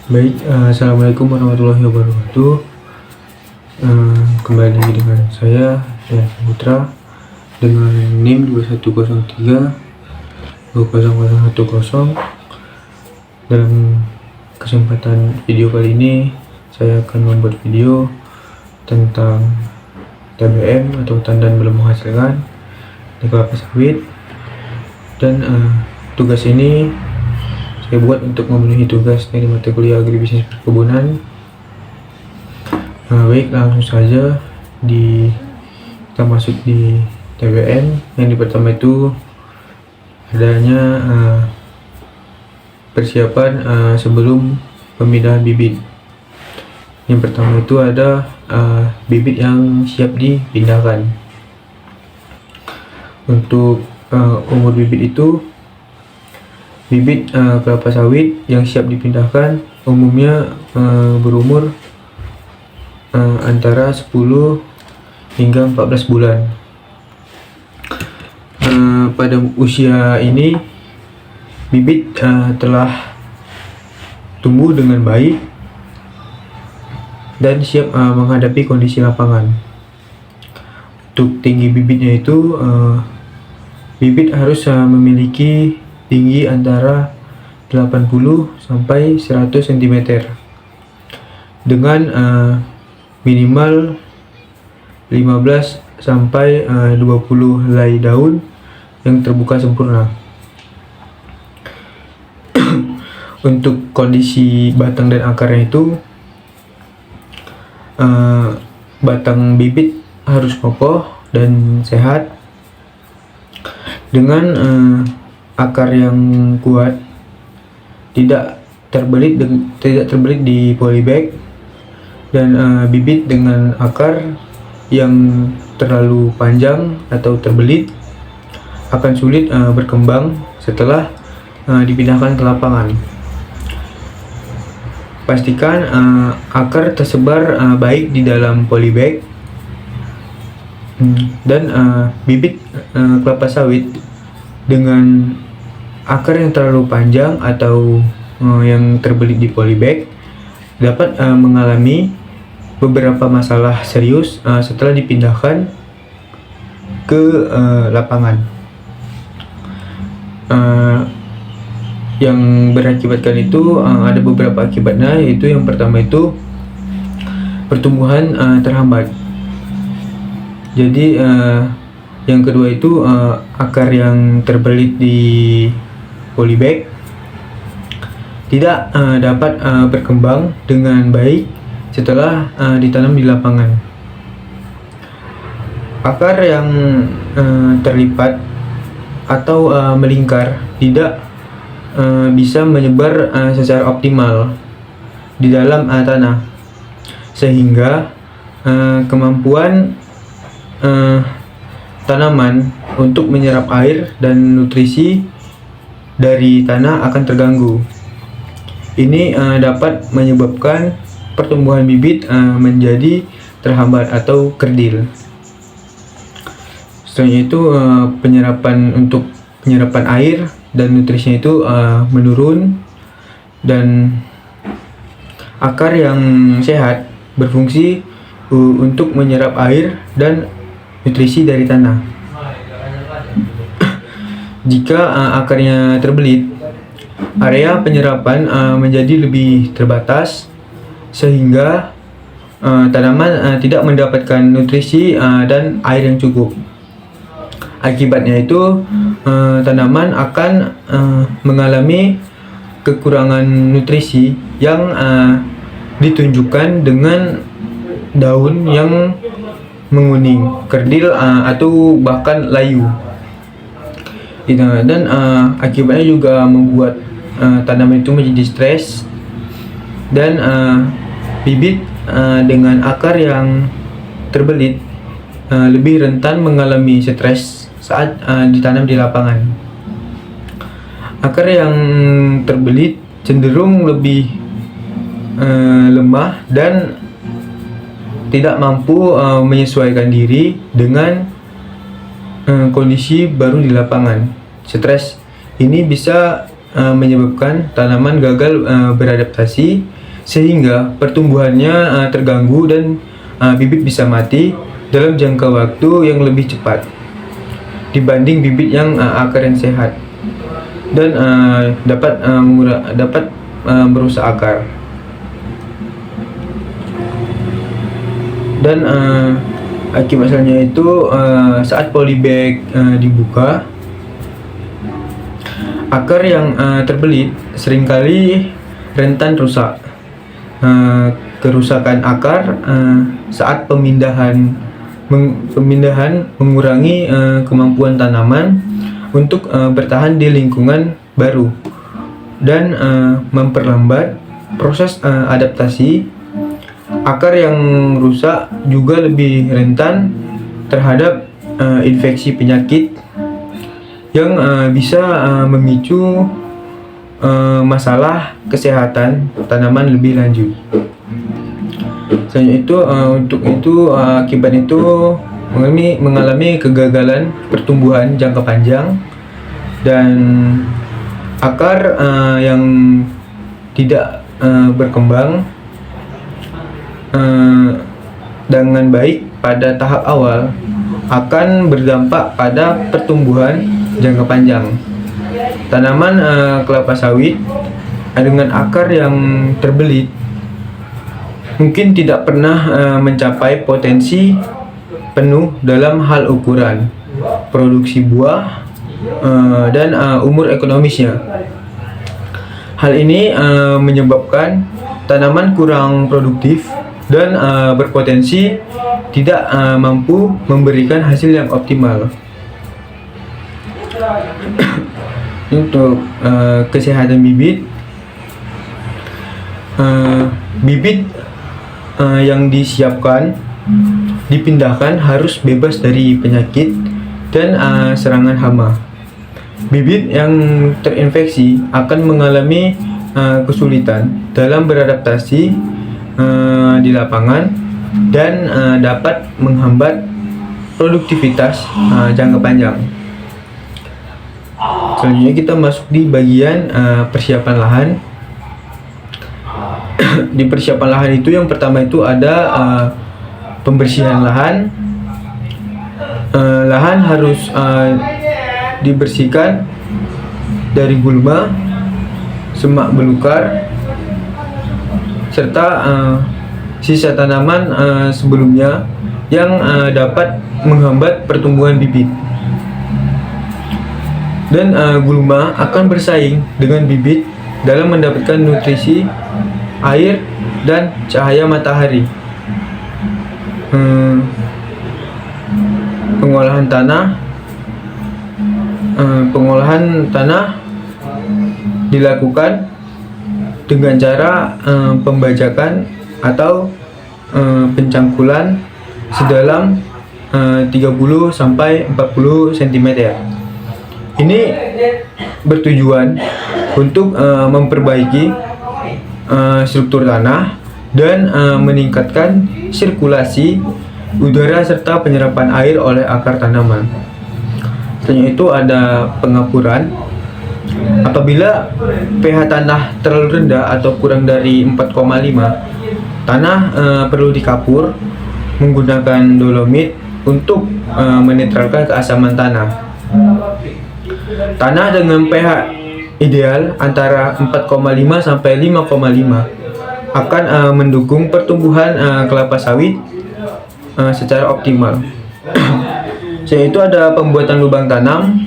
Baik, assalamualaikum warahmatullahi wabarakatuh. Kembali lagi dengan saya Putra dengan NIM 2103 20010. Dalam kesempatan video kali ini saya akan membuat video tentang TBM atau tandan belum menghasilkan di kelapa sawit, dan tugas ini saya buat untuk memenuhi tugas dari mata kuliah agribisnis perkebunan. Baik, langsung saja kita masuk di TBM. Yang pertama itu adanya persiapan sebelum pemindahan bibit. Yang pertama itu ada bibit yang siap dipindahkan. Untuk umur bibit itu, bibit kelapa sawit yang siap dipindahkan umumnya berumur antara 10 hingga 14 bulan. Pada usia ini bibit telah tumbuh dengan baik dan siap menghadapi kondisi lapangan. Untuk tinggi bibitnya itu, bibit harus memiliki tinggi antara 80 sampai 100 cm dengan minimal 15 sampai 20 helai daun yang terbuka sempurna. Untuk kondisi batang dan akarnya itu, batang bibit harus kokoh dan sehat dengan akar yang kuat, tidak terbelit di polybag, dan bibit dengan akar yang terlalu panjang atau terbelit akan sulit berkembang setelah dipindahkan ke lapangan. Pastikan akar tersebar baik di dalam polybag, dan bibit kelapa sawit dengan akar yang terlalu panjang atau yang terbelit di polybag dapat mengalami beberapa masalah serius setelah dipindahkan ke lapangan, yang berakibatkan itu ada beberapa akibatnya, yaitu yang pertama itu pertumbuhan terhambat. Jadi yang kedua itu akar yang terbelit di polybag tidak dapat berkembang dengan baik setelah ditanam di lapangan. Akar yang terlipat atau melingkar tidak bisa menyebar secara optimal di dalam tanah, sehingga kemampuan tanaman untuk menyerap air dan nutrisi dari tanah akan terganggu. Ini dapat menyebabkan pertumbuhan bibit menjadi terhambat atau kerdil. Setelahnya itu penyerapan air dan nutrisinya itu menurun, dan akar yang sehat berfungsi untuk menyerap air dan nutrisi dari tanah. Jika akarnya terbelit, area penyerapan menjadi lebih terbatas, sehingga tanaman tidak mendapatkan nutrisi dan air yang cukup. Akibatnya itu tanaman akan mengalami kekurangan nutrisi yang ditunjukkan dengan daun yang menguning, kerdil, atau bahkan layu. Dan akibatnya juga membuat tanaman itu menjadi stres, dan bibit dengan akar yang terbelit lebih rentan mengalami stres saat ditanam di lapangan. Akar yang terbelit cenderung lebih lemah dan tidak mampu menyesuaikan diri dengan kondisi baru di lapangan. Stres ini bisa menyebabkan tanaman gagal beradaptasi sehingga pertumbuhannya terganggu dan bibit bisa mati dalam jangka waktu yang lebih cepat dibanding bibit yang akar yang sehat dan dapat merusak akar. Dan akibatnya itu saat polybag dibuka, akar yang terbelit seringkali rentan rusak. Kerusakan akar saat pemindahan mengurangi kemampuan tanaman untuk bertahan di lingkungan baru dan memperlambat proses adaptasi. Akar yang rusak juga lebih rentan terhadap infeksi penyakit yang bisa memicu masalah kesehatan tanaman lebih lanjut. Selain itu, akibat itu mengalami kegagalan pertumbuhan jangka panjang dan akar yang tidak berkembang dengan baik pada tahap awal akan berdampak pada pertumbuhan jangka panjang. Tanaman kelapa sawit dengan akar yang terbelit mungkin tidak pernah mencapai potensi penuh dalam hal ukuran, produksi buah, dan umur ekonomisnya. Hal ini menyebabkan tanaman kurang produktif dan berpotensi tidak mampu memberikan hasil yang optimal. Untuk kesehatan bibit, yang disiapkan dipindahkan harus bebas dari penyakit dan serangan hama. Bibit yang terinfeksi akan mengalami kesulitan dalam beradaptasi di lapangan dan dapat menghambat produktivitas jangka panjang. Selanjutnya kita masuk di bagian persiapan lahan. Di persiapan lahan itu yang pertama itu ada pembersihan lahan. Lahan harus dibersihkan dari gulma, semak belukar, serta sisa tanaman sebelumnya yang dapat menghambat pertumbuhan bibit. Dan gulma akan bersaing dengan bibit dalam mendapatkan nutrisi, air, dan cahaya matahari. Pengolahan tanah dilakukan dengan cara pembajakan atau pencangkulan sedalam 30 sampai 40 cm. Ini bertujuan untuk memperbaiki struktur tanah dan meningkatkan sirkulasi udara serta penyerapan air oleh akar tanaman. Selanjutnya itu ada pengapuran. Apabila pH tanah terlalu rendah atau kurang dari 4,5, tanah perlu dikapur menggunakan dolomit untuk menetralkan keasaman tanah. Tanah dengan pH ideal antara 4,5 sampai 5,5 akan mendukung pertumbuhan kelapa sawit secara optimal. Yaitu ada pembuatan lubang tanam.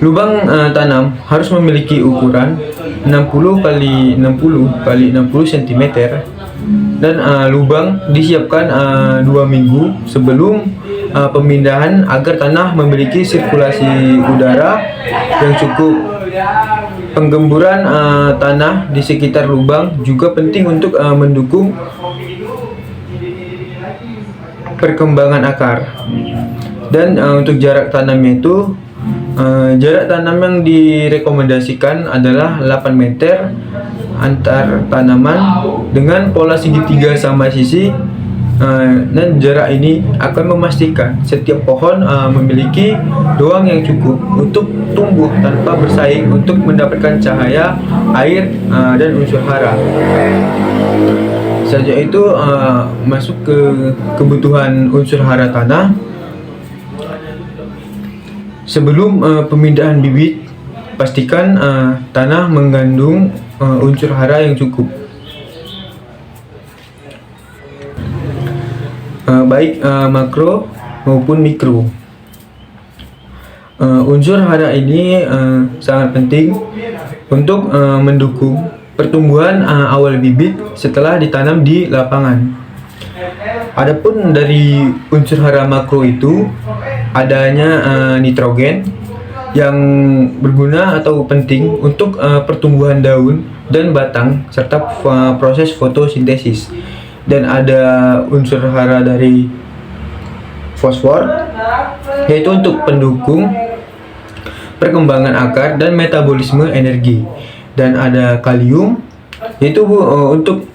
Lubang tanam harus memiliki ukuran 60 kali 60 kali 60 cm dan lubang disiapkan 2 minggu sebelum pemindahan agar tanah memiliki sirkulasi udara yang cukup. Penggemburan tanah di sekitar lubang juga penting untuk mendukung perkembangan akar. Dan untuk jarak tanamnya itu jarak tanam yang direkomendasikan adalah 8 meter antar tanaman dengan pola segitiga sama sisi dan jarak ini akan memastikan setiap pohon memiliki ruang yang cukup untuk tumbuh tanpa bersaing untuk mendapatkan cahaya, air, dan unsur hara. Selanjutnya itu masuk ke kebutuhan unsur hara tanah. Sebelum pemindahan bibit, pastikan tanah mengandung unsur hara yang cukup, baik makro maupun mikro. Unsur hara ini sangat penting untuk mendukung pertumbuhan awal bibit setelah ditanam di lapangan. Adapun dari unsur hara makro itu adanya nitrogen yang berguna atau penting untuk pertumbuhan daun dan batang serta proses fotosintesis. Dan ada unsur hara dari fosfor, yaitu untuk pendukung perkembangan akar dan metabolisme energi. Dan ada kalium, yaitu untuk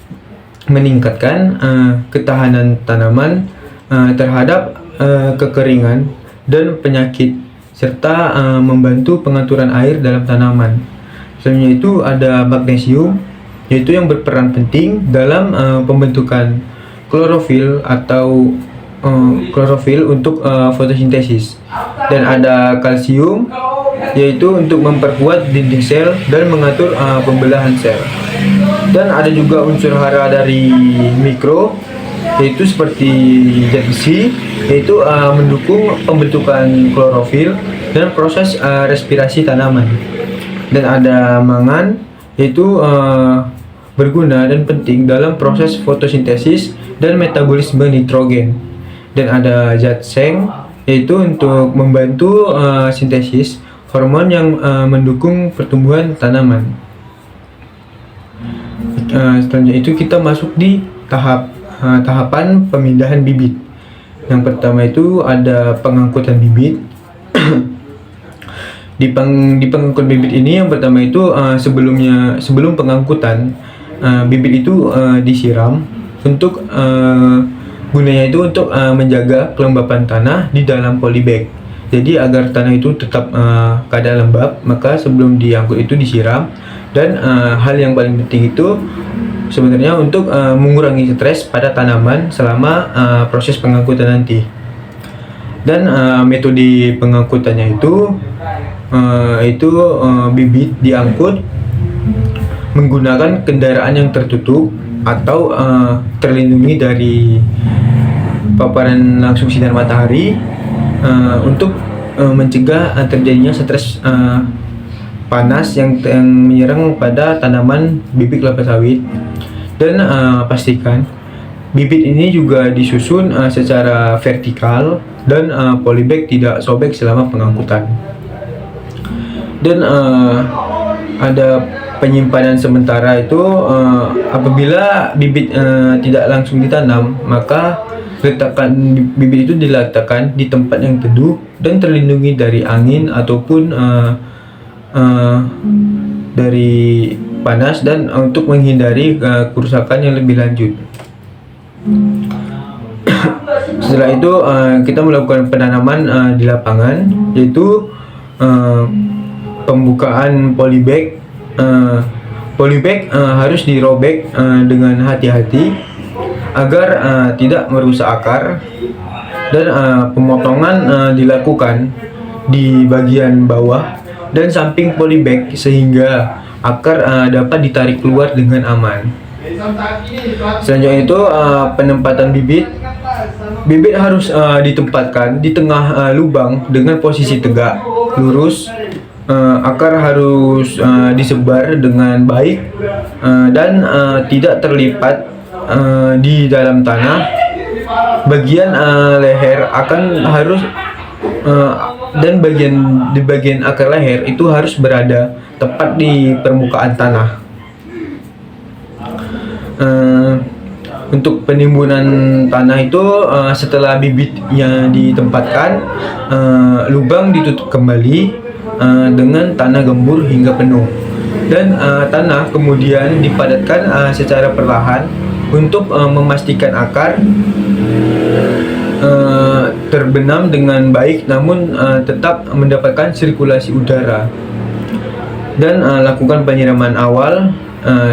meningkatkan ketahanan tanaman terhadap kekeringan dan penyakit, serta membantu pengaturan air dalam tanaman. Selanjutnya itu ada magnesium, yaitu yang berperan penting dalam pembentukan klorofil atau klorofil untuk fotosintesis. Dan ada kalsium, yaitu untuk memperkuat dinding sel dan mengatur pembelahan sel. Dan ada juga unsur hara dari mikro, yaitu seperti zat besi, yaitu mendukung pembentukan klorofil dan proses respirasi tanaman. Dan ada mangan, yaitu berguna dan penting dalam proses fotosintesis dan metabolisme nitrogen. Dan ada zat seng, yaitu untuk membantu sintesis hormon yang mendukung pertumbuhan tanaman. Selanjutnya itu kita masuk di tahapan pemindahan bibit. Yang pertama itu ada pengangkutan bibit. Di pengangkutan bibit ini yang pertama itu sebelum pengangkutan bibit itu disiram untuk gunanya itu untuk menjaga kelembapan tanah di dalam polybag. Jadi agar tanah itu tetap keadaan lembab, maka sebelum diangkut itu disiram. Dan hal yang paling penting itu sebenarnya untuk mengurangi stres pada tanaman selama proses pengangkutan nanti. Dan metode pengangkutannya itu bibit diangkut menggunakan kendaraan yang tertutup atau terlindungi dari paparan langsung sinar matahari untuk mencegah terjadinya stres panas yang menyerang pada tanaman bibit kelapa sawit. Dan pastikan bibit ini juga disusun secara vertikal dan polybag tidak sobek selama pengangkutan. Dan ada penyimpanan sementara itu apabila bibit tidak langsung ditanam, maka letakkan bibit itu diletakkan di tempat yang teduh dan terlindungi dari angin ataupun dari panas, dan untuk menghindari kerusakan yang lebih lanjut. Setelah itu kita melakukan penanaman di lapangan, yaitu pembukaan polybag. Polybag harus dirobek dengan hati-hati agar tidak merusak akar. Dan pemotongan dilakukan di bagian bawah dan samping polybag sehingga akar dapat ditarik keluar dengan aman. Selanjutnya itu penempatan bibit. Bibit harus ditempatkan di tengah lubang dengan posisi tegak, lurus. Akar harus disebar dengan baik dan tidak terlipat di dalam tanah. Bagian leher akan harus dan di bagian akar leher itu harus berada tepat di permukaan tanah. Untuk penimbunan tanah itu setelah bibitnya ditempatkan, lubang ditutup kembali dengan tanah gembur hingga penuh. dan tanah kemudian dipadatkan secara perlahan untuk memastikan akar terbenam dengan baik, namun tetap mendapatkan sirkulasi udara. Dan lakukan penyiraman awal.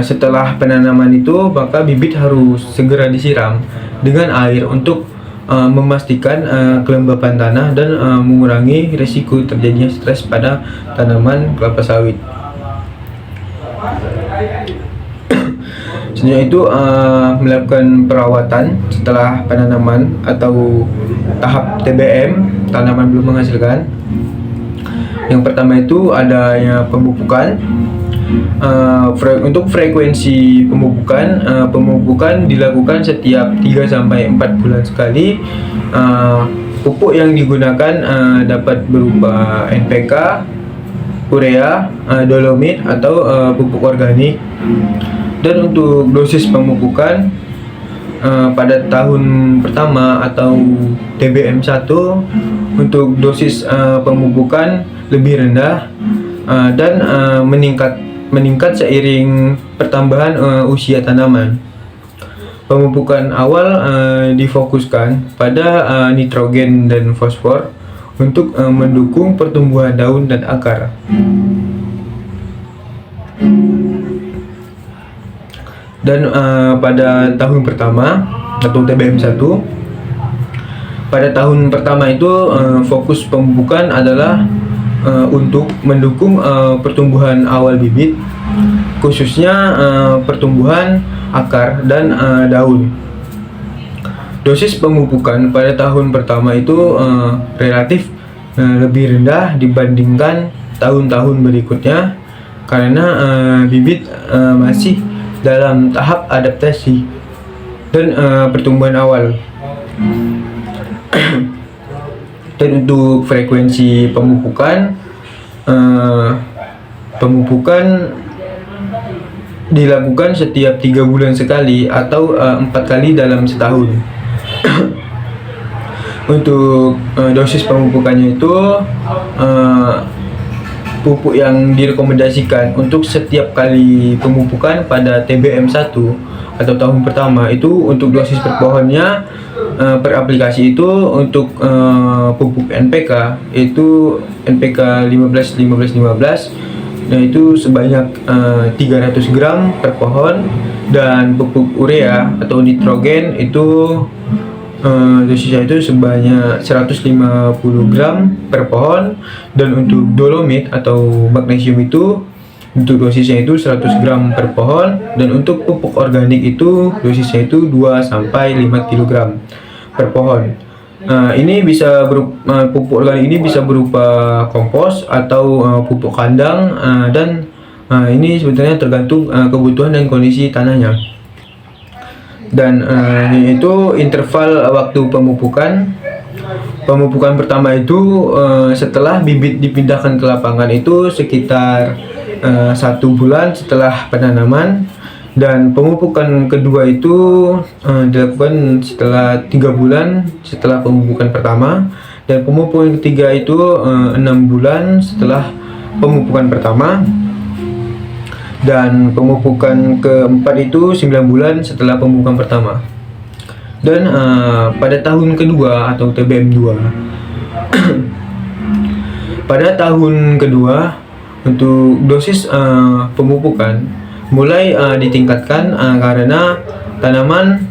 Setelah penanaman itu, maka bibit harus segera disiram dengan air untuk memastikan kelembapan tanah dan mengurangi risiko terjadinya stres pada tanaman kelapa sawit. Selanjutnya itu melakukan perawatan setelah penanaman atau tahap TBM, tanaman belum menghasilkan. Yang pertama itu adanya pemupukan. Untuk frekuensi pemupukan dilakukan setiap 3-4 bulan sekali. Pupuk yang digunakan dapat berupa NPK, urea, dolomit atau pupuk organik. Dan untuk dosis pemupukan pada tahun pertama atau TBM 1, untuk dosis pemupukan lebih rendah dan meningkat seiring pertambahan usia tanaman. Pemupukan awal difokuskan pada nitrogen dan fosfor untuk mendukung pertumbuhan daun dan akar. Dan pada tahun pertama atau TBM 1, pada tahun pertama itu fokus pemupukan adalah untuk mendukung pertumbuhan awal bibit, khususnya pertumbuhan akar dan daun. Dosis pemupukan pada tahun pertama itu relatif lebih rendah dibandingkan tahun-tahun berikutnya karena bibit masih dalam tahap adaptasi dan pertumbuhan awal. Dan untuk frekuensi pemupukan dilakukan setiap 3 bulan sekali atau 4 kali dalam setahun. Untuk dosis pemupukannya itu pupuk yang direkomendasikan untuk setiap kali pemupukan pada TBM 1 atau tahun pertama itu untuk dosis per pohonnya per aplikasi itu untuk pupuk NPK itu NPK 15-15-15, nah itu sebanyak 300 gram per pohon, dan pupuk urea atau nitrogen itu dosisnya itu sebanyak 150 gram per pohon, dan untuk dolomit atau magnesium itu untuk dosisnya itu 100 gram per pohon, dan untuk pupuk organik itu dosisnya itu 2-5 kg per pohon. Ini bisa pupuk organik ini bisa berupa kompos atau pupuk kandang, dan ini sebenarnya tergantung kebutuhan dan kondisi tanahnya. Dan itu interval waktu pemupukan. Pemupukan pertama itu setelah bibit dipindahkan ke lapangan itu sekitar 1 bulan setelah penanaman, dan pemupukan kedua itu dilakukan setelah 3 bulan setelah pemupukan pertama, dan pemupukan ketiga itu 6 bulan setelah pemupukan pertama, dan pemupukan keempat itu 9 bulan setelah pemupukan pertama. Dan pada tahun kedua atau TBM 2 pada tahun kedua untuk dosis pemupukan mulai ditingkatkan karena tanaman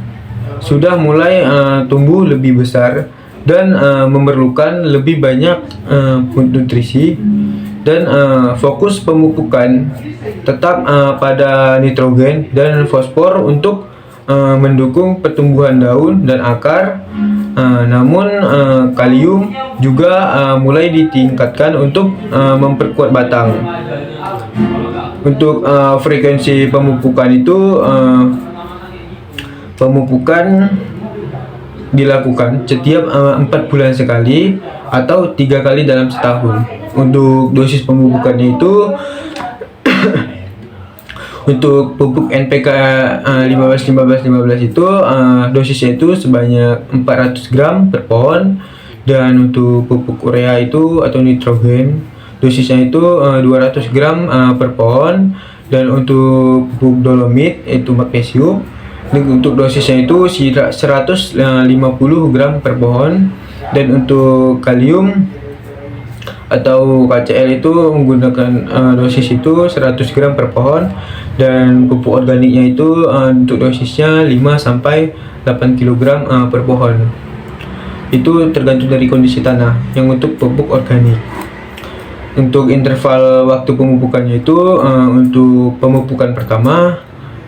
sudah mulai tumbuh lebih besar dan memerlukan lebih banyak nutrisi, dan fokus pemupukan tetap pada nitrogen dan fosfor untuk mendukung pertumbuhan daun dan akar, namun kalium juga mulai ditingkatkan untuk memperkuat batang. Untuk frekuensi pemupukan itu pemupukan dilakukan setiap 4 bulan sekali atau 3 kali dalam setahun. Untuk dosis pemupukannya itu untuk pupuk NPK 15-15-15 itu dosisnya itu sebanyak 400 gram per pohon, dan untuk pupuk urea itu atau nitrogen dosisnya itu 200 gram per pohon, Dan untuk pupuk dolomit itu magnesium, untuk dosisnya itu 150 gram per pohon. Dan untuk kalium atau KCl itu menggunakan dosis itu 100 gram per pohon. Dan pupuk organiknya itu untuk dosisnya 5 sampai 8 kg per pohon. Itu tergantung dari kondisi tanah yang untuk pupuk organik. Untuk interval waktu pemupukannya itu untuk pemupukan pertama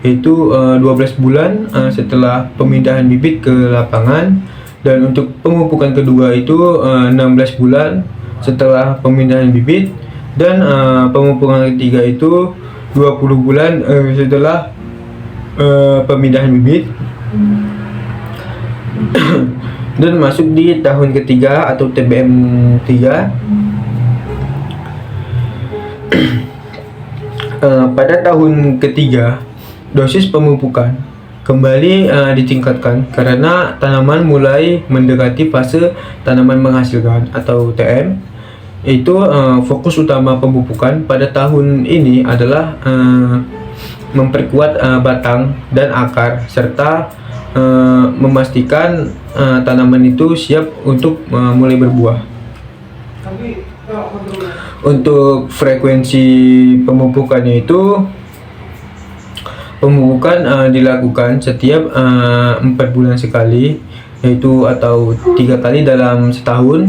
yaitu 12 bulan setelah pemindahan bibit ke lapangan, dan untuk pemupukan kedua itu 16 bulan setelah pemindahan bibit, dan pemupukan ketiga itu 20 bulan setelah pemindahan bibit dan masuk di tahun ketiga atau TBM 3. Pada tahun ketiga, dosis pemupukan kembali ditingkatkan karena tanaman mulai mendekati fase tanaman menghasilkan atau TM. Itu fokus utama pemupukan pada tahun ini adalah memperkuat batang dan akar, serta memastikan tanaman itu siap untuk mulai berbuah. Untuk frekuensi pemupukannya itu, pemupukan dilakukan setiap 4 bulan sekali, yaitu atau 3 kali dalam setahun.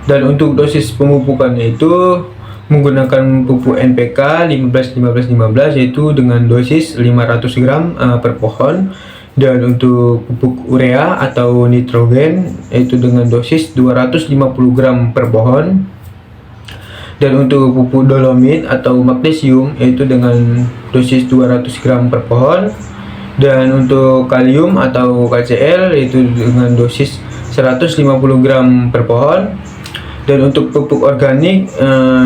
Dan untuk dosis pemupukannya itu menggunakan pupuk NPK 15-15-15, yaitu dengan dosis 500 gram per pohon. Dan untuk pupuk urea atau nitrogen yaitu dengan dosis 250 gram per pohon. Dan untuk pupuk dolomit atau magnesium yaitu dengan dosis 200 gram per pohon. Dan untuk kalium atau KCl yaitu dengan dosis 150 gram per pohon. Dan untuk pupuk organik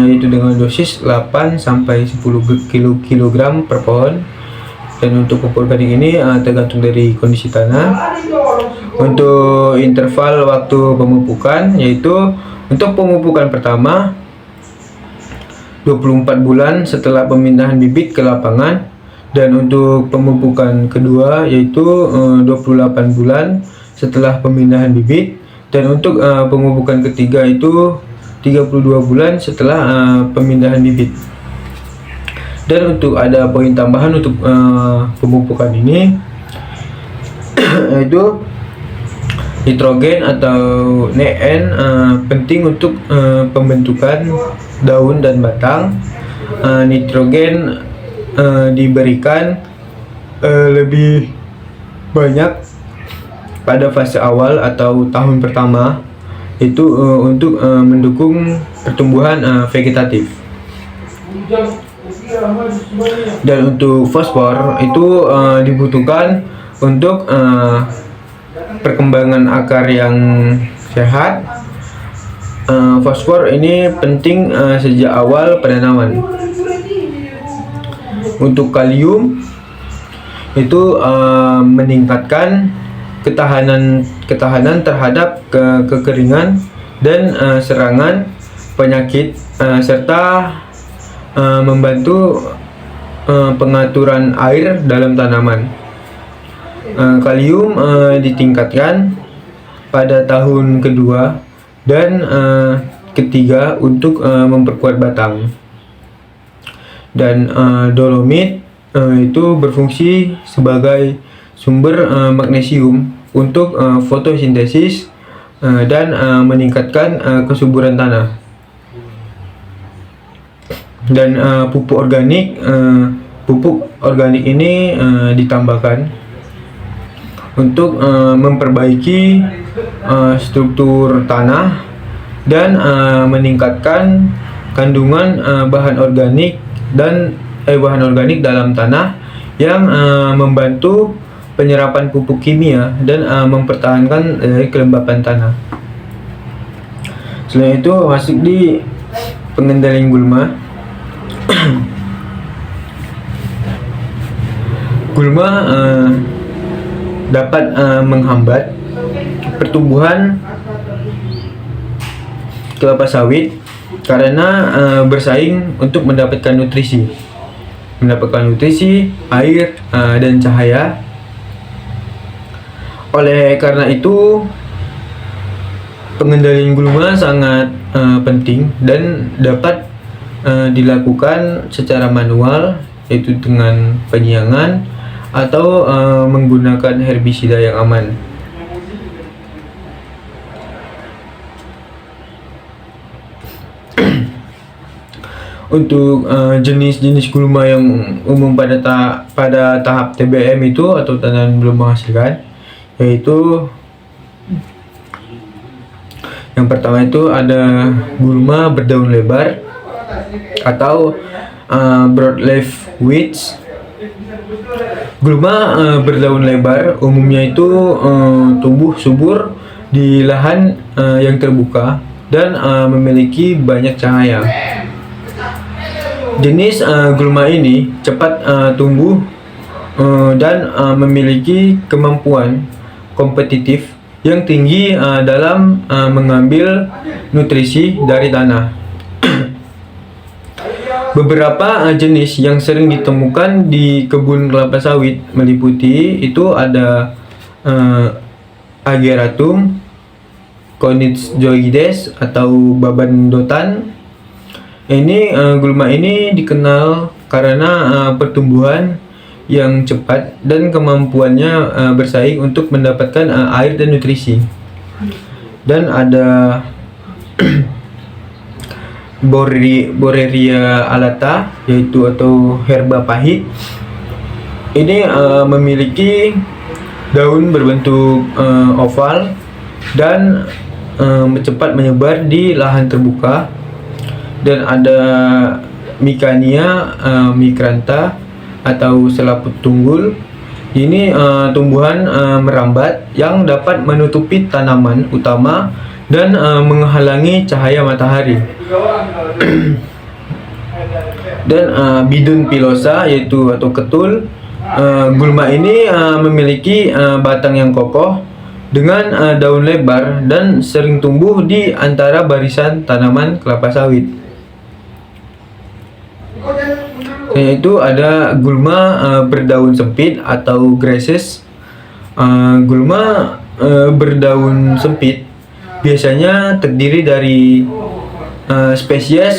yaitu dengan dosis 8 sampai 10 kg per pohon. Dan untuk pupuk organik ini tergantung dari kondisi tanah. Untuk interval waktu pemupukan yaitu untuk pemupukan pertama 24 bulan setelah pemindahan bibit ke lapangan, dan untuk pemupukan kedua yaitu 28 bulan setelah pemindahan bibit, dan untuk pemupukan ketiga itu 32 bulan setelah pemindahan bibit. Dan untuk ada poin tambahan untuk pemupukan ini yaitu nitrogen atau NEN penting untuk pembentukan daun dan batang. Nitrogen diberikan lebih banyak pada fase awal atau tahun pertama, itu untuk mendukung pertumbuhan vegetatif. Dan untuk fosfor itu dibutuhkan untuk perkembangan akar yang sehat. Fosfor ini penting sejak awal penanaman. Untuk kalium itu meningkatkan ketahanan terhadap kekeringan dan serangan penyakit, serta membantu pengaturan air dalam tanaman. Kalium ditingkatkan pada tahun kedua dan ketiga untuk memperkuat batang. Dan dolomit itu berfungsi sebagai sumber magnesium untuk fotosintesis dan meningkatkan kesuburan tanah. Dan pupuk organik ini ditambahkan untuk memperbaiki struktur tanah dan meningkatkan kandungan bahan organik dalam tanah, yang membantu penyerapan pupuk kimia dan mempertahankan kelembapan tanah. Selain itu masuk di pengendalian gulma. Gulma dapat menghambat pertumbuhan kelapa sawit karena bersaing untuk mendapatkan nutrisi. mendapatkan nutrisi, air, dan cahaya. Oleh karena itu, pengendalian gulma sangat penting dan dapat dilakukan secara manual, yaitu dengan penyiangan atau menggunakan herbisida yang aman. Untuk jenis-jenis gulma yang umum pada tahap TBM itu atau tanaman belum menghasilkan, yaitu yang pertama itu ada gulma berdaun lebar atau broadleaf weeds. Gulma berdaun lebar umumnya itu tumbuh subur di lahan yang terbuka dan memiliki banyak cahaya. Jenis gulma ini cepat tumbuh dan memiliki kemampuan kompetitif yang tinggi dalam mengambil nutrisi dari tanah. Beberapa jenis yang sering ditemukan di kebun kelapa sawit meliputi itu ada Ageratum, Conizoides atau baban dotan. Ini gulma ini dikenal karena pertumbuhan yang cepat dan kemampuannya bersaing untuk mendapatkan air dan nutrisi. Dan ada Borreria alata, yaitu atau herba pahit. Ini memiliki daun berbentuk oval dan cepat menyebar di lahan terbuka. Dan ada Micania micrantha atau selaput tunggul. Ini tumbuhan merambat yang dapat menutupi tanaman utama dan menghalangi cahaya matahari. Dan Bidun pilosa, yaitu atau ketul. Gulma ini memiliki batang yang kokoh dengan daun lebar dan sering tumbuh di antara barisan tanaman kelapa sawit. Yaitu ada gulma berdaun sempit atau grasses. Gulma berdaun sempit biasanya terdiri dari spesies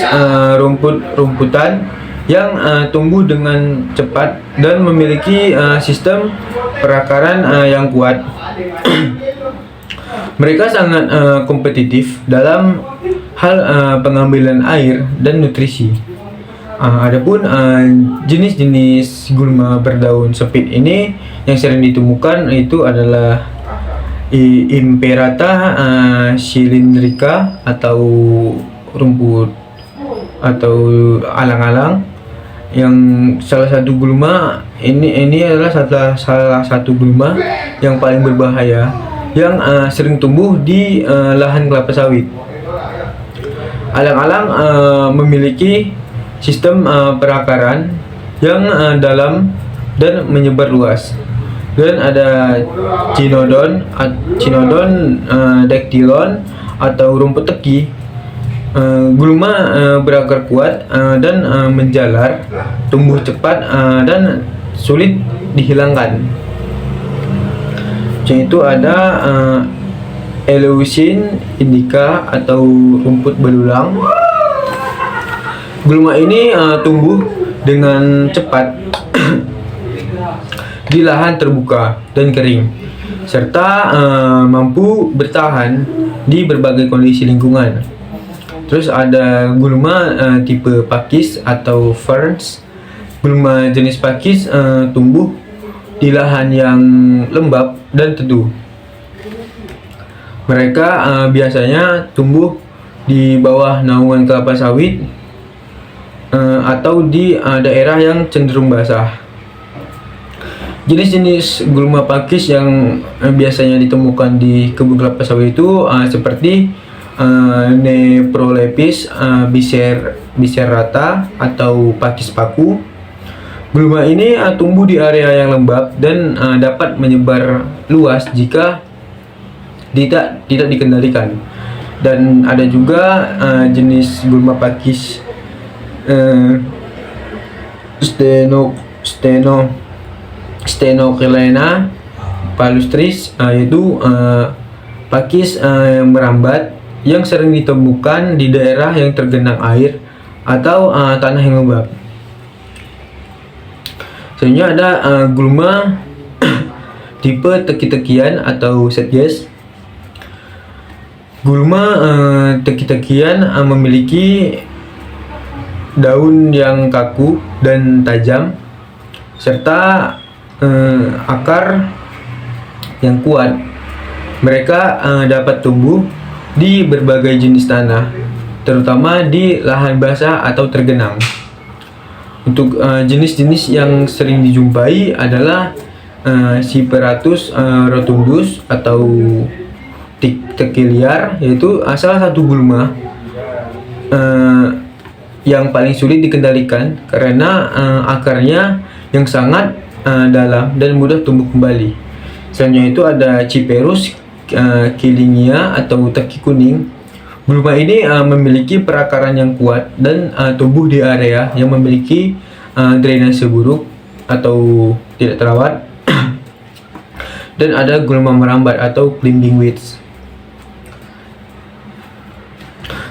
rumput-rumputan yang tumbuh dengan cepat dan memiliki sistem perakaran yang kuat. Mereka sangat kompetitif dalam hal pengambilan air dan nutrisi. Adapun jenis-jenis gulma berdaun sempit ini yang sering ditemukan itu adalah Imperata cylindrica atau rumput atau alang-alang. Yang salah satu gulma ini adalah salah satu gulma yang paling berbahaya yang sering tumbuh di lahan kelapa sawit. Alang-alang memiliki sistem perakaran yang dalam dan menyebar luas. Dan ada Cynodon dactylon atau rumput teki. Gulma berakar kuat dan menjalar, tumbuh cepat dan sulit dihilangkan. Yaitu ada Eleusin indica atau rumput belulang. Gulma ini tumbuh dengan cepat di lahan terbuka dan kering, serta mampu bertahan di berbagai kondisi lingkungan. Terus ada gulma tipe pakis atau ferns. Gulma jenis pakis tumbuh di lahan yang lembab dan teduh. Mereka biasanya tumbuh di bawah naungan kelapa sawit atau di daerah yang cenderung basah. Jenis-jenis gulma pakis yang biasanya ditemukan di kebun kelapa sawit itu seperti Nephrolepis bicerata atau pakis paku. Gulma ini tumbuh di area yang lembab dan dapat menyebar luas jika tidak dikendalikan. Dan ada juga jenis gulma pakis steno Stenochelena palustris, yaitu pakis yang merambat yang sering ditemukan di daerah yang tergenang air atau tanah yang lembab. Selanjutnya ada gulma tipe teki-tekian atau setges. Gulma teki-tekian memiliki daun yang kaku dan tajam serta akar yang kuat. Mereka dapat tumbuh di berbagai jenis tanah, terutama di lahan basah atau tergenang. Untuk jenis-jenis yang sering dijumpai adalah Cyperatus rotundus atau teki liar, yaitu salah satu gulma yang paling sulit dikendalikan karena akarnya yang sangat dalam dan mudah tumbuh kembali. Selanjutnya itu ada Cyperus Killingia atau teki kuning. Gulma ini memiliki perakaran yang kuat dan tumbuh di area yang memiliki drainase buruk atau tidak terawat. Dan ada gulma merambat atau climbing weeds.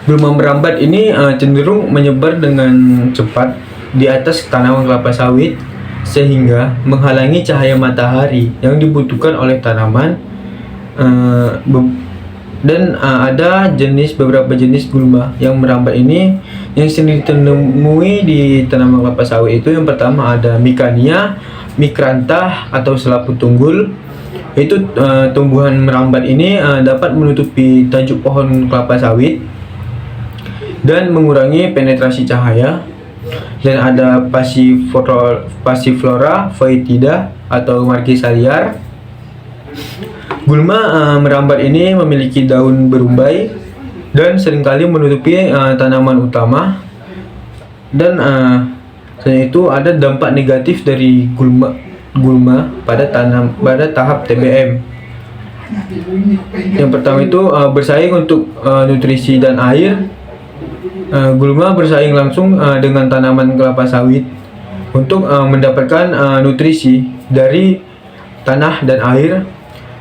Gulma merambat ini cenderung menyebar dengan cepat di atas tanaman kelapa sawit sehingga menghalangi cahaya matahari yang dibutuhkan oleh tanaman. Dan ada beberapa jenis gulma yang merambat ini yang sering ditemui di tanaman kelapa sawit itu. Yang pertama ada Micania micrantha atau selaput tunggul. Itu tumbuhan merambat ini dapat menutupi tajuk pohon kelapa sawit dan mengurangi penetrasi cahaya. Dan ada Passiflora foetida atau markisa liar. Gulma merambat ini memiliki daun berumbai dan seringkali menutupi tanaman utama. Dan selain itu ada dampak negatif dari gulma pada tahap TBM. Yang pertama itu bersaing untuk nutrisi dan air. Gulma bersaing langsung dengan tanaman kelapa sawit untuk mendapatkan nutrisi dari tanah dan air.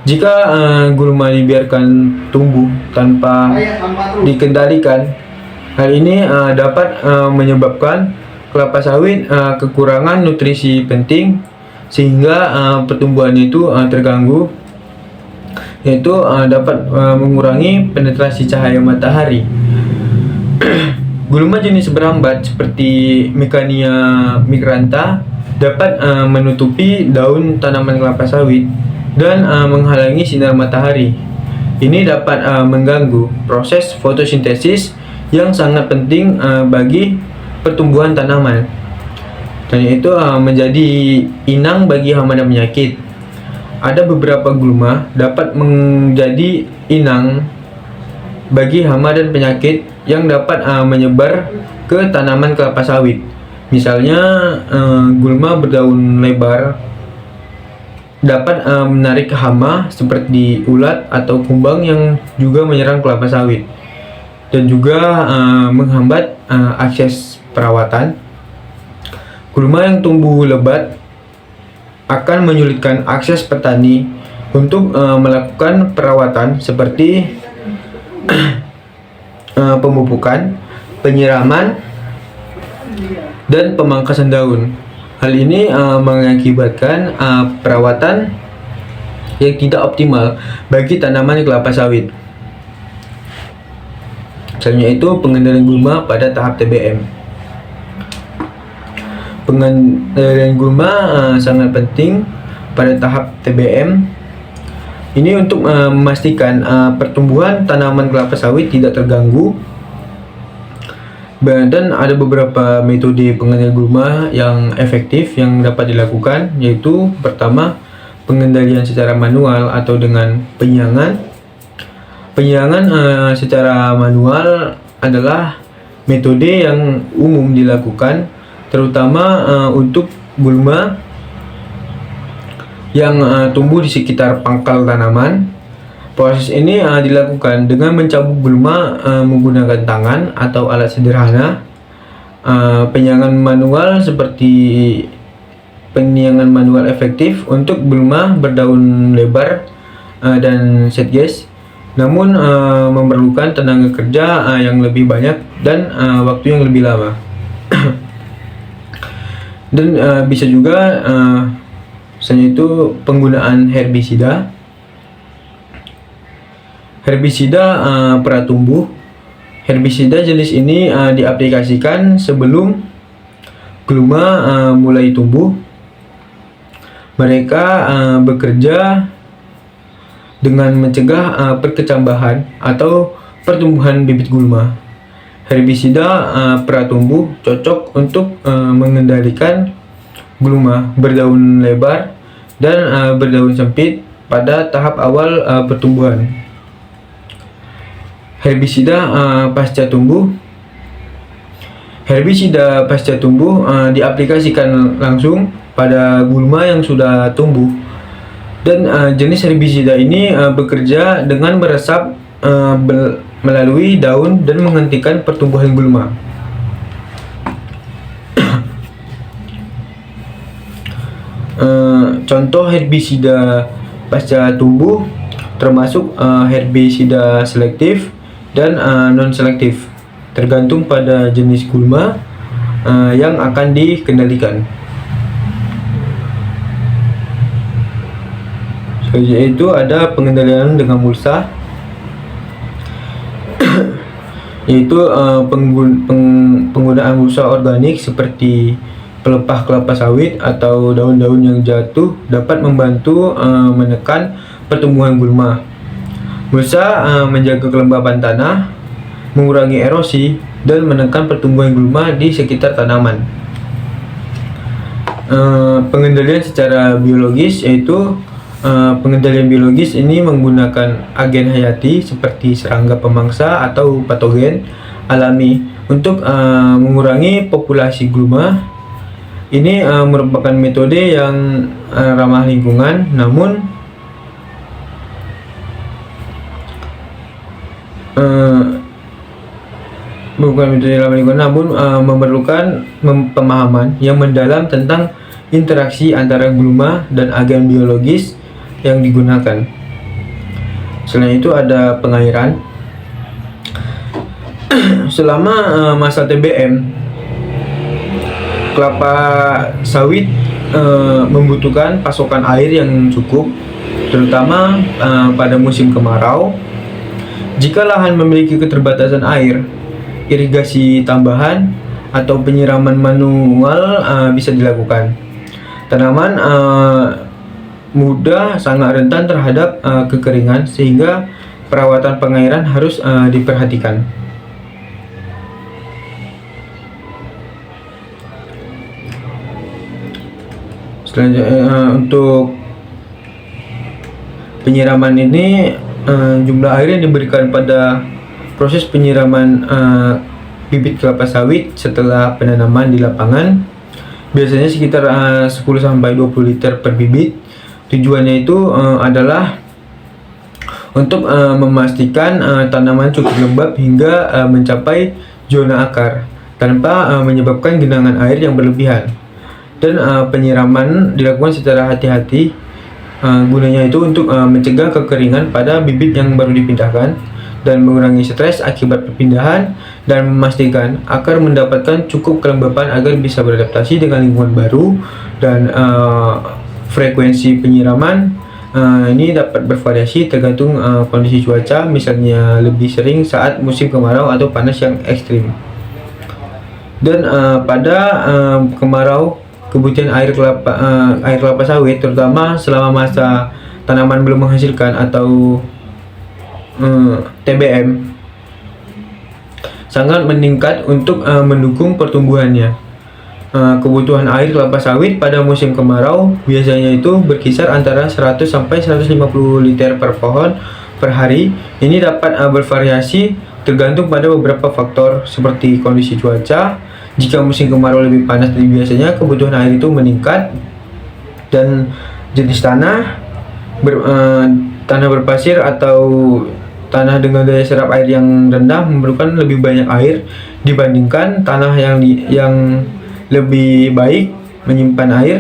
Jika gulma dibiarkan tumbuh tanpa dikendalikan, hal ini dapat menyebabkan kelapa sawit kekurangan nutrisi penting sehingga pertumbuhannya itu terganggu, yaitu dapat mengurangi penetrasi cahaya matahari. Gulma jenis berambat seperti Micania micrantha dapat menutupi daun tanaman kelapa sawit dan menghalangi sinar matahari. Ini dapat mengganggu proses fotosintesis yang sangat penting bagi pertumbuhan tanaman. Dan itu menjadi inang bagi hama dan penyakit. Ada beberapa gulma dapat menjadi inang bagi hama dan penyakit yang dapat menyebar ke tanaman kelapa sawit. Misalnya gulma berdaun lebar dapat menarik hama seperti ulat atau kumbang yang juga menyerang kelapa sawit, dan juga menghambat akses perawatan. Gulma yang tumbuh lebat akan menyulitkan akses petani untuk melakukan perawatan seperti pemupukan, penyiraman, dan pemangkasan daun. Hal ini mengakibatkan perawatan yang tidak optimal bagi tanaman kelapa sawit. Misalnya itu pengendalian gulma pada tahap TBM. Pengendalian gulma sangat penting pada tahap TBM. Ini untuk memastikan pertumbuhan tanaman kelapa sawit tidak terganggu. Dan ada beberapa metode pengendalian gulma yang efektif yang dapat dilakukan, yaitu pertama, pengendalian secara manual atau dengan penyiangan. Penyiangan secara manual adalah metode yang umum dilakukan terutama untuk gulma yang tumbuh di sekitar pangkal tanaman. Proses ini dilakukan dengan mencabut gulma menggunakan tangan atau alat sederhana. penyiangan manual seperti penyiangan manual efektif untuk gulma berdaun lebar dan setges, namun memerlukan tenaga kerja yang lebih banyak dan waktu yang lebih lama. Dan bisa juga misalnya itu penggunaan herbisida pratumbuh. Herbisida jenis ini diaplikasikan sebelum gulma mulai tumbuh. Mereka bekerja dengan mencegah perkecambahan atau pertumbuhan bibit gulma. Herbisida pratumbuh cocok untuk mengendalikan gulma berdaun lebar dan berdaun sempit pada tahap awal pertumbuhan. Herbisida pasca tumbuh. Herbisida pasca tumbuh diaplikasikan langsung pada gulma yang sudah tumbuh, dan jenis herbisida ini bekerja dengan meresap melalui daun dan menghentikan pertumbuhan gulma. Contoh herbisida pasca tumbuh termasuk herbisida selektif dan non-selektif, tergantung pada jenis gulma yang akan dikendalikan. Selanjutnya itu ada pengendalian dengan mulsa, yaitu penggunaan mulsa organik seperti pelepah kelapa sawit atau daun-daun yang jatuh dapat membantu menekan pertumbuhan gulma. Mulsa menjaga kelembapan tanah, mengurangi erosi, dan menekan pertumbuhan gulma di sekitar tanaman. Pengendalian secara biologis, yaitu pengendalian biologis ini menggunakan agen hayati seperti serangga pemangsa atau patogen alami untuk mengurangi populasi gulma. Ini merupakan metode yang ramah lingkungan, namun memerlukan pemahaman yang mendalam tentang interaksi antara gulma dan agen biologis yang digunakan. Selain itu ada pengairan. Selama masa TBM, kelapa sawit membutuhkan pasokan air yang cukup, terutama pada musim kemarau. Jika lahan memiliki keterbatasan air, irigasi tambahan atau penyiraman manual bisa dilakukan. Tanaman muda sangat rentan terhadap kekeringan, sehingga perawatan pengairan harus diperhatikan. Selanjutnya untuk penyiraman ini, jumlah air yang diberikan pada proses penyiraman bibit kelapa sawit setelah penanaman di lapangan biasanya sekitar 10-20 liter per bibit. Tujuannya itu adalah untuk memastikan tanaman cukup lembab hingga mencapai zona akar tanpa menyebabkan genangan air yang berlebihan. Dan penyiraman dilakukan secara hati-hati, gunanya itu untuk mencegah kekeringan pada bibit yang baru dipindahkan dan mengurangi stres akibat perpindahan, dan memastikan akar mendapatkan cukup kelembapan agar bisa beradaptasi dengan lingkungan baru. Dan frekuensi penyiraman ini dapat bervariasi tergantung kondisi cuaca, misalnya lebih sering saat musim kemarau atau panas yang ekstrim. Dan pada kemarau, kebutuhan air kelapa sawit, terutama selama masa tanaman belum menghasilkan atau TBM, sangat meningkat untuk mendukung pertumbuhannya. Kebutuhan air kelapa sawit pada musim kemarau biasanya itu berkisar antara 100-150 liter per pohon per hari. Ini dapat bervariasi tergantung pada beberapa faktor seperti kondisi cuaca. Jika musim kemarau lebih panas dari biasanya, kebutuhan air itu meningkat. Dan jenis tanah, tanah berpasir atau tanah dengan daya serap air yang rendah memerlukan lebih banyak air dibandingkan tanah yang lebih baik menyimpan air.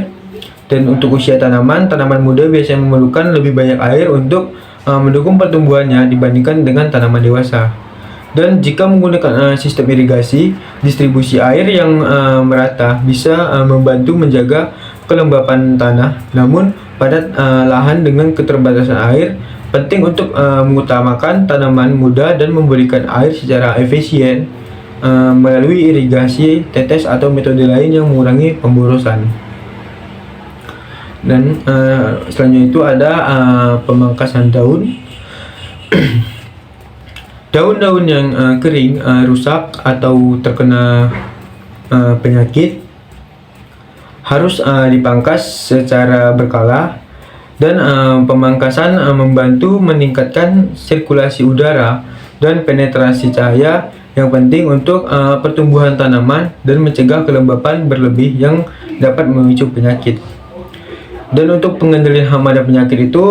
Dan untuk usia tanaman muda biasanya memerlukan lebih banyak air untuk mendukung pertumbuhannya dibandingkan dengan tanaman dewasa. Dan jika menggunakan sistem irigasi, distribusi air yang merata bisa membantu menjaga kelembapan tanah. Namun pada lahan dengan keterbatasan air, penting untuk mengutamakan tanaman muda dan memberikan air secara efisien melalui irigasi tetes atau metode lain yang mengurangi pemborosan. Dan selanjutnya itu ada pemangkasan daun. Daun-daun yang kering, rusak atau terkena penyakit harus dipangkas secara berkala. Dan pemangkasan membantu meningkatkan sirkulasi udara dan penetrasi cahaya yang penting untuk pertumbuhan tanaman dan mencegah kelembapan berlebih yang dapat memicu penyakit. Dan untuk pengendalian hama dan penyakit itu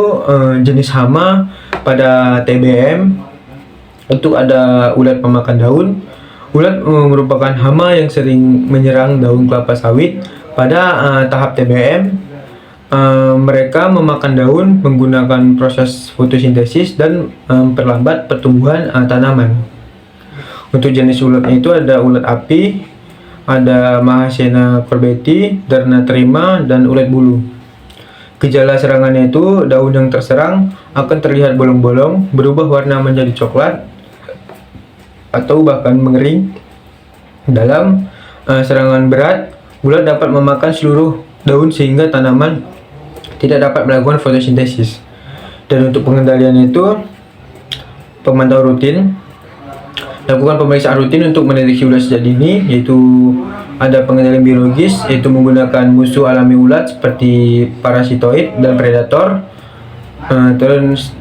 jenis hama pada TBM, untuk ada ulat pemakan daun. Ulat merupakan hama yang sering menyerang daun kelapa sawit. Pada tahap TBM, mereka memakan daun menggunakan proses fotosintesis dan memperlambat pertumbuhan tanaman. Untuk jenis ulatnya itu ada ulat api, ada Mahasena corbeti, Darna terima, dan ulat bulu. Gejala serangannya itu daun yang terserang akan terlihat bolong-bolong, berubah warna menjadi coklat atau bahkan mengering. Dalam serangan berat, ulat dapat memakan seluruh daun sehingga tanaman tidak dapat melakukan fotosintesis. Dan untuk pengendaliannya itu pemantauan rutin. Lakukan pemeriksaan rutin untuk mendeteksi ulat sejak dini, yaitu ada pengendalian biologis, yaitu menggunakan musuh alami ulat seperti parasitoid dan predator.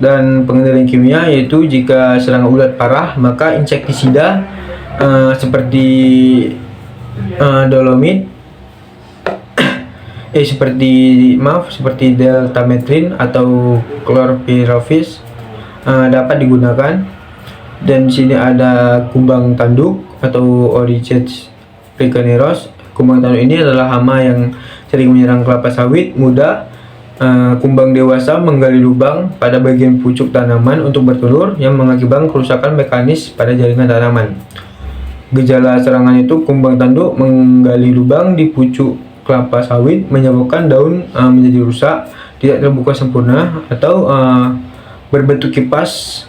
Dan pengendalian kimia, yaitu jika serangan ulat parah maka insektisida seperti dolomit, seperti deltametrin atau chlorpyrifos dapat digunakan. Dan di sini ada kumbang tanduk atau Orices picaneros. Kumbang tanduk ini adalah hama yang sering menyerang kelapa sawit muda. Kumbang dewasa menggali lubang pada bagian pucuk tanaman untuk bertelur yang mengakibatkan kerusakan mekanis pada jaringan tanaman. Gejala serangan itu kumbang tanduk menggali lubang di pucuk kelapa sawit, menyebabkan daun menjadi rusak, tidak terbuka sempurna, atau berbentuk kipas.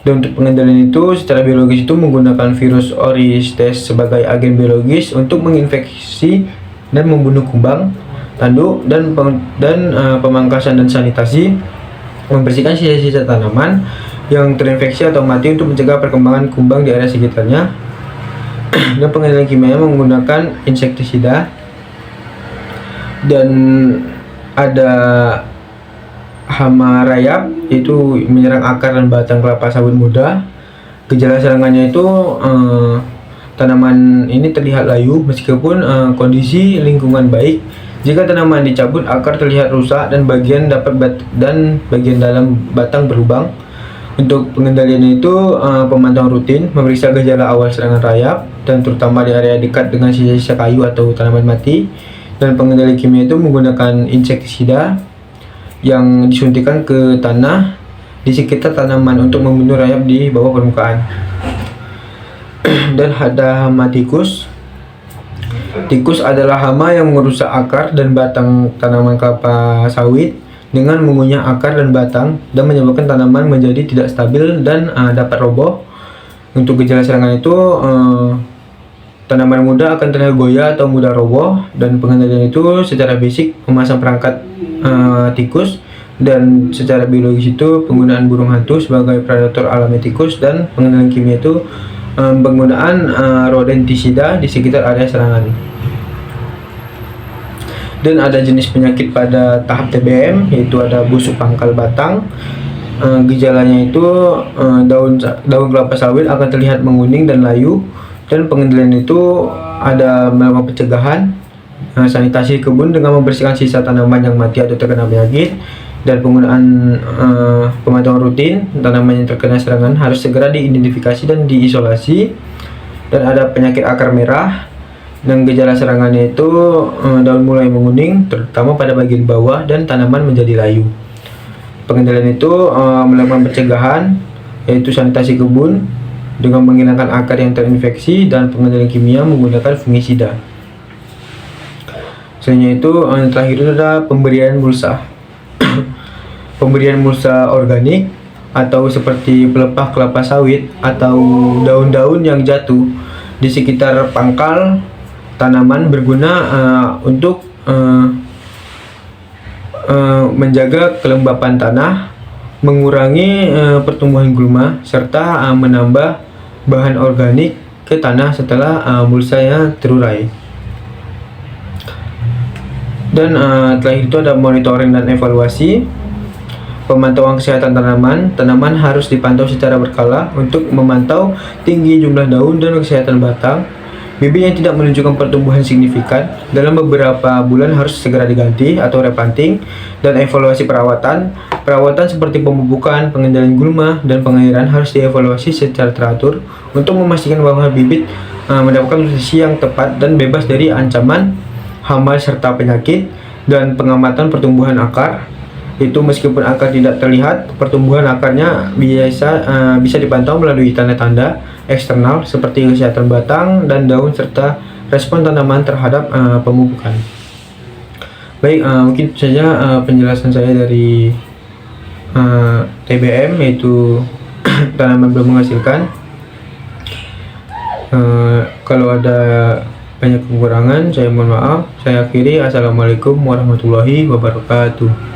Dan untuk pengendalian itu secara biologis itu menggunakan virus Oristes sebagai agen biologis untuk menginfeksi dan membunuh kumbang tanduk. Dan pemangkasan dan sanitasi, membersihkan sisa-sisa tanaman yang terinfeksi atau mati untuk mencegah perkembangan kumbang di area sekitarnya. Dan pengendalian kimia menggunakan insektisida. Dan ada hama rayap, itu menyerang akar dan batang kelapa sawit muda. Gejala serangannya itu tanaman ini terlihat layu meskipun kondisi lingkungan baik. Jika tanaman dicabut, akar terlihat rusak dan bagian dalam batang berlubang. Untuk pengendaliannya itu pemantauan rutin, memeriksa gejala awal serangan rayap dan terutama di area dekat dengan sisa-sisa kayu atau tanaman mati. Dan pengendali kimia itu menggunakan insektisida yang disuntikan ke tanah di sekitar tanaman untuk membunuh rayap di bawah permukaan. Dan ada hama tikus. Tikus adalah hama yang merusak akar dan batang tanaman kelapa sawit dengan mengunyah akar dan batang dan menyebabkan tanaman menjadi tidak stabil dan dapat roboh. Untuk gejala serangan itu tanaman muda akan terlihat goyah atau mudah roboh. Dan pengendalian itu secara fisik memasang perangkat tikus, dan secara biologis itu penggunaan burung hantu sebagai predator alami tikus. Dan pengendalian kimia itu penggunaan rodentisida di sekitar area serangan. Dan ada jenis penyakit pada tahap TBM, yaitu ada busuk pangkal batang. Gejalanya itu daun kelapa sawit akan terlihat menguning dan layu. Dan pengendalian itu ada melakukan pencegahan, sanitasi kebun dengan membersihkan sisa tanaman yang mati atau terkena penyakit. Dan penggunaan pemantauan rutin, tanaman yang terkena serangan harus segera diidentifikasi dan diisolasi. dan ada penyakit akar merah. Dan gejala serangannya itu daun mulai menguning, terutama pada bagian bawah, dan tanaman menjadi layu. Pengendalian itu melakukan pencegahan, yaitu sanitasi kebun dengan menghilangkan akar yang terinfeksi, dan pengendalian kimia menggunakan fungisida. Selanjutnya itu yang terakhir itu ada pemberian mulsa. Pemberian mulsa organik atau seperti pelepah kelapa sawit atau daun-daun yang jatuh di sekitar pangkal tanaman berguna untuk menjaga kelembapan tanah, mengurangi pertumbuhan gulma, serta menambah bahan organik ke tanah setelah mulsanya terurai. Dan terakhir itu ada monitoring dan evaluasi. Pemantauan kesehatan tanaman harus dipantau secara berkala untuk memantau tinggi jumlah daun dan kesehatan batang. Bibit yang tidak menunjukkan pertumbuhan signifikan dalam beberapa bulan harus segera diganti atau replanting. Dan evaluasi perawatan seperti pemupukan, pengendalian gulma, dan pengairan harus dievaluasi secara teratur untuk memastikan bahwa bibit mendapatkan nutrisi yang tepat dan bebas dari ancaman hama serta penyakit. Dan pengamatan pertumbuhan akar, itu meskipun akar tidak terlihat, pertumbuhan akarnya bisa dipantau melalui tanda-tanda eksternal seperti kesehatan batang dan daun serta respon tanaman terhadap pemupukan. Baik, mungkin itu saja penjelasan saya dari TBM, yaitu tanaman belum menghasilkan. Kalau ada banyak kekurangan, saya mohon maaf. Saya akhiri. Assalamualaikum warahmatullahi wabarakatuh.